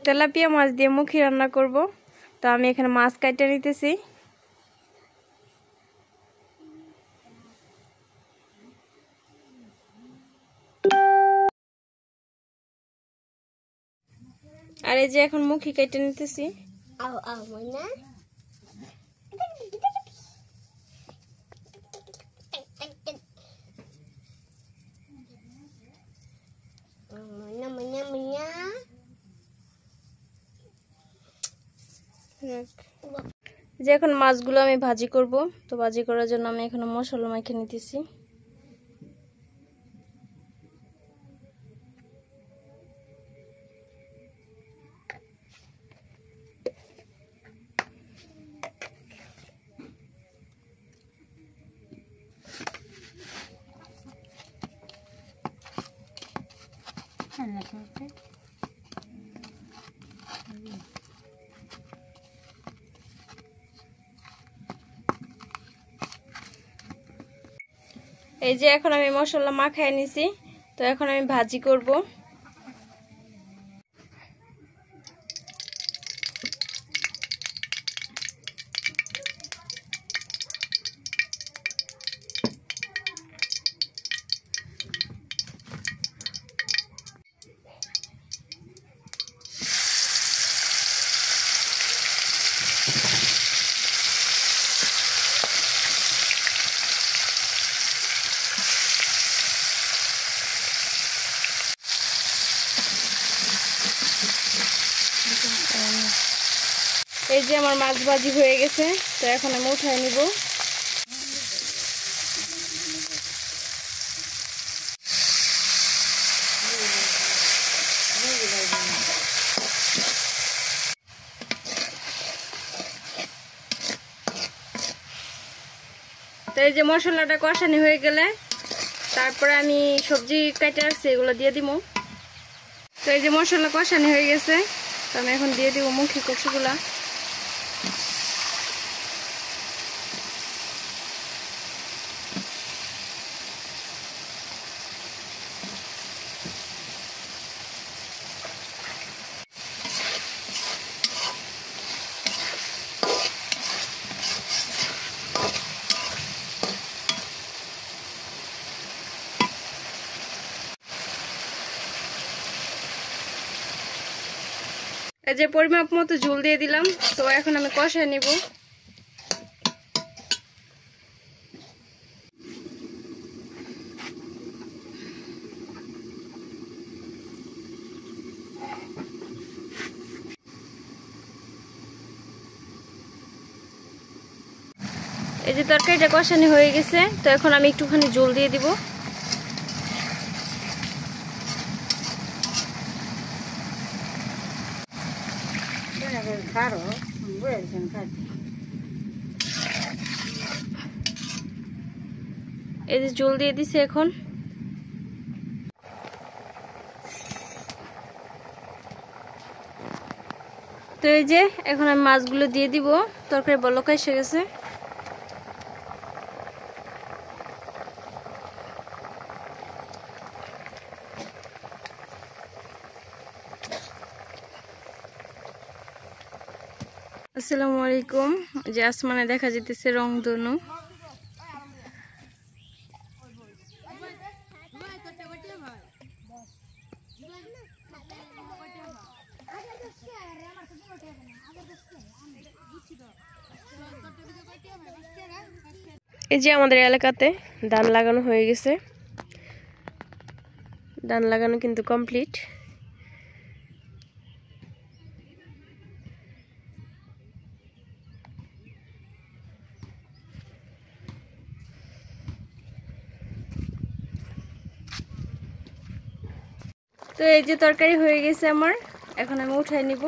Tilapia মাছ দিয়ে মুখি রান্না করব। তো আমি এখানে মাছ কাটে নিতেছি। আর এই যে এখন মুখি কেটে নিতেছি। যে এখন মাছগুলো আমি ভাজি করব। তো ভাজি করার জন্য আমি এখন মশলা মাখিয়ে নিতেছি। এই যে এখন আমি মশলা মাখায় নিছি। তো এখন আমি ভাজি করব। এই যে আমার মাছ ভাজি হয়ে গেছে। তো এখন আমি উঠায় নিব। তো এই যে মশলাটা কষানি হয়ে গেলে তারপরে আমি সবজি কেটে রাখছি এগুলো দিয়ে দিব। তো এই যে মশলা কষানি হয়ে গেছে। তো আমি এখন দিয়ে দিব মুখি কচুগুলা। এই যে পরিমাপ মতো ঝোল দিয়ে দিলাম। তো এখন আমি কষায় নিব। এই যে তরকারিটা কষানি হয়ে গেছে। তো এখন আমি একটুখানি ঝোল দিয়ে দিব। এই যে ঝোল দিয়ে দিছে এখন। তো এই যে এখন আমি মাছগুলো দিয়ে দিব। তরকারি বলক এসে গেছে। আসসালামু আলাইকুম। যে আসমানে দেখা যেতেছে রংধনু। এই যে আমাদের এলাকাতে ধান লাগানো হয়ে গেছে। ধান লাগানো কিন্তু কমপ্লিট। তো এই যে তরকারি হয়ে গেছে আমার। এখন আমি উঠাই নিব।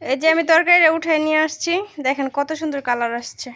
এই যে আমি তরকারিটা উঠাই নিয়ে আসছি। দেখেন কত সুন্দর কালার আসছে।